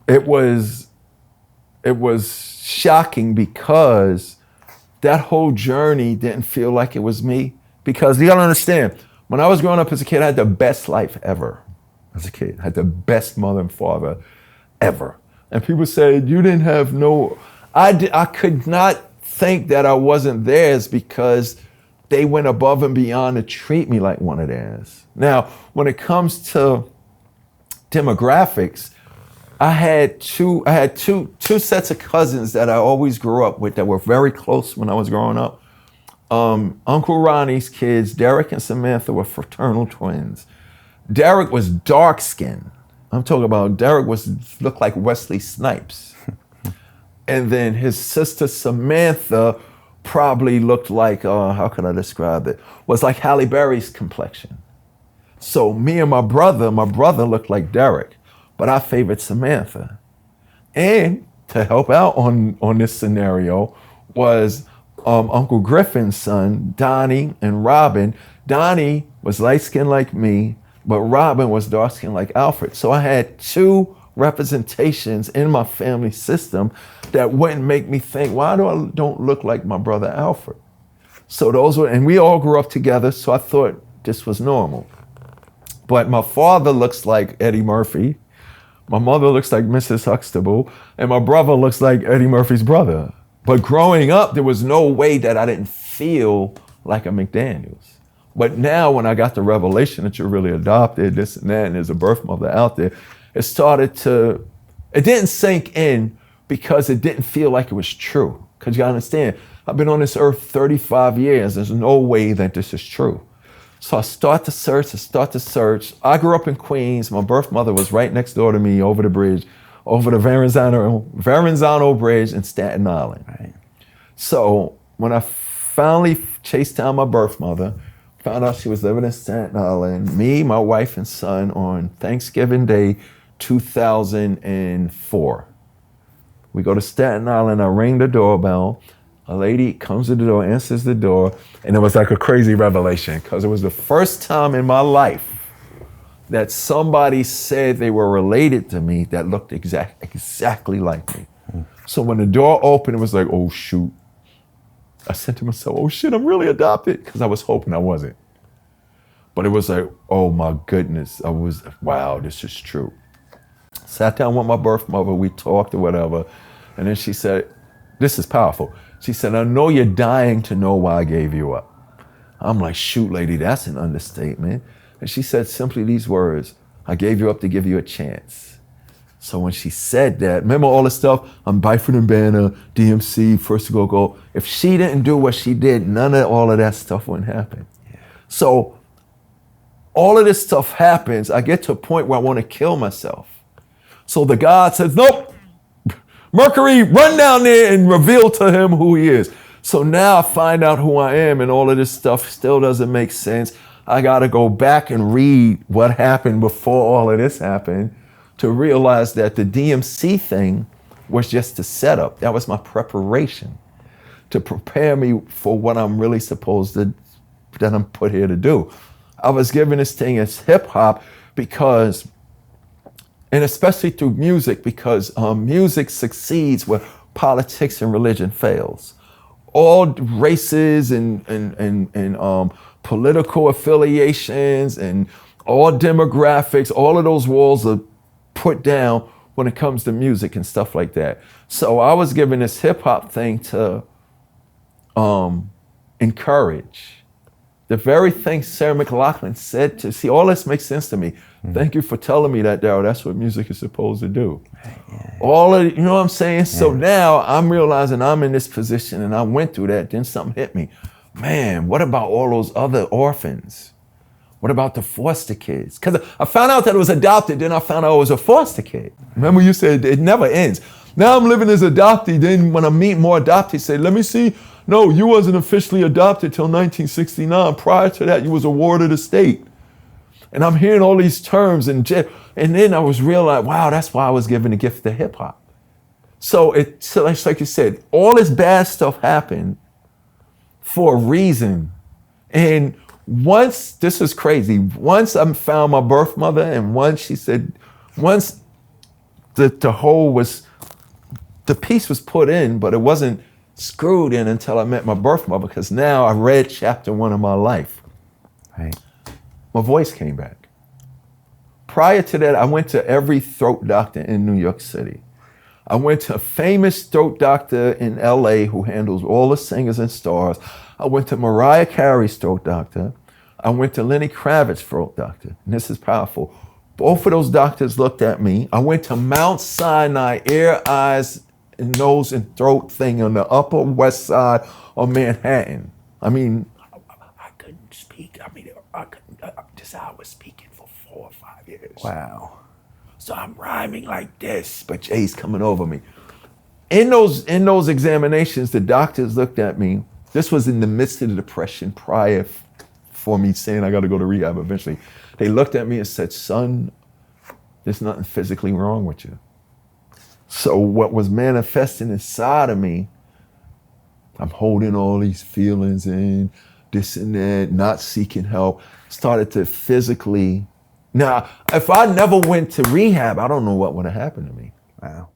it was shocking because that whole journey didn't feel like it was me. Because you gotta understand, when I was growing up as a kid, I had the best life ever. As a kid, I had the best mother and father ever. And people said, you didn't have no, I could not think that I wasn't theirs because they went above and beyond to treat me like one of theirs. Now, when it comes to demographics, I had two sets of cousins that I always grew up with that were very close when I was growing up. Uncle Ronnie's kids, Derek and Samantha, were fraternal twins. Derek was dark skinned. I'm talking about Derek looked like Wesley Snipes. And then his sister Samantha probably looked like, how can I describe it? Was like Halle Berry's complexion. So me and my brother looked like Derek, but I favored Samantha. And to help out on this scenario was Uncle Griffin's son, Donnie and Robin. Donnie was light-skinned like me, but Robin was dark-skinned like Alfred. So I had two representations in my family system that wouldn't make me think, why don't look like my brother Alfred? So those were, and we all grew up together, so I thought this was normal. But my father looks like Eddie Murphy, my mother looks like Mrs. Huxtable, and my brother looks like Eddie Murphy's brother. But growing up, there was no way that I didn't feel like a McDaniels. But now when I got the revelation that you're really adopted, this and that, and there's a birth mother out there, it didn't sink in because it didn't feel like it was true. Because you gotta understand, I've been on this earth 35 years. There's no way that this is true. So I start to search. I grew up in Queens. My birth mother was right next door to me over the bridge, over the Verrazano Bridge in Staten Island. Right. So when I finally chased down my birth mother, found out she was living in Staten Island, me, my wife, and son on Thanksgiving Day, 2004. We go to Staten Island, I ring the doorbell, a lady comes to the door, answers the door, and it was like a crazy revelation because it was the first time in my life that somebody said they were related to me that looked exactly like me. So when the door opened, it was like, oh shoot. I said to myself, oh shit, I'm really adopted, because I was hoping I wasn't. But it was like, oh my goodness, wow, this is true. Sat down with my birth mother, we talked or whatever, and then she said, this is powerful. She said, I know you're dying to know why I gave you up. I'm like, shoot, lady, that's an understatement. And she said simply these words, I gave you up to give you a chance. So when she said that, remember all the stuff, I'm Byford and Banner, DMC, First to Go. If she didn't do what she did, none of all of that stuff wouldn't happen. Yeah. So all of this stuff happens, I get to a point where I want to kill myself. So the God says, nope, Mercury, run down there and reveal to him who he is. So now I find out who I am, and all of this stuff still doesn't make sense. I got to go back and read what happened before all of this happened to realize that the DMC thing was just a setup. That was my preparation to prepare me for what I'm really that I'm put here to do. I was given this thing as hip hop because, and especially through music, because music succeeds where politics and religion fails. All races and political affiliations and all demographics, all of those walls are put down when it comes to music and stuff like that. So I was given this hip hop thing to encourage. The very thing Sarah McLachlan said see, all this makes sense to me. Mm-hmm. Thank you for telling me that, Darryl. That's what music is supposed to do. Right, yeah. All of, you know what I'm saying? Yeah. So now I'm realizing I'm in this position and I went through that, then something hit me. Man, what about all those other orphans? What about the foster kids? Because I found out that it was adopted, then I found out it was a foster kid. Remember you said it never ends. Now I'm living as adoptee, then when I meet more adoptees, say, let me see. No, you wasn't officially adopted till 1969. Prior to that, you was a ward of the state. And I'm hearing all these terms, and then I was realizing, wow, that's why I was given the gift of hip hop. So it's like you said, all this bad stuff happened for a reason. And this is crazy, once I found my birth mother, and once the hole was, the piece was put in, but it wasn't screwed in until I met my birth mother, because now I read chapter 1 of my life. Right. My voice came back. Prior to that, I went to every throat doctor in New York City. I went to a famous throat doctor in LA who handles all the singers and stars. I went to Mariah Carey's throat doctor. I went to Lenny Kravitz's throat doctor. And this is powerful. Both of those doctors looked at me. I went to Mount Sinai ear, eyes, and nose and throat thing on the Upper West Side of Manhattan. I mean, I couldn't speak. I mean, I couldn't, just how I was speaking for 4 or 5 years. Wow. So I'm rhyming like this, but Jay's coming over me. In those examinations, the doctors looked at me. This was in the midst of the depression prior for me saying I got to go to rehab eventually. They looked at me and said, son, there's nothing physically wrong with you. So what was manifesting inside of me, I'm holding all these feelings in, this and that, not seeking help, started to physically. Now, if I never went to rehab, I don't know what would have happened to me. Wow.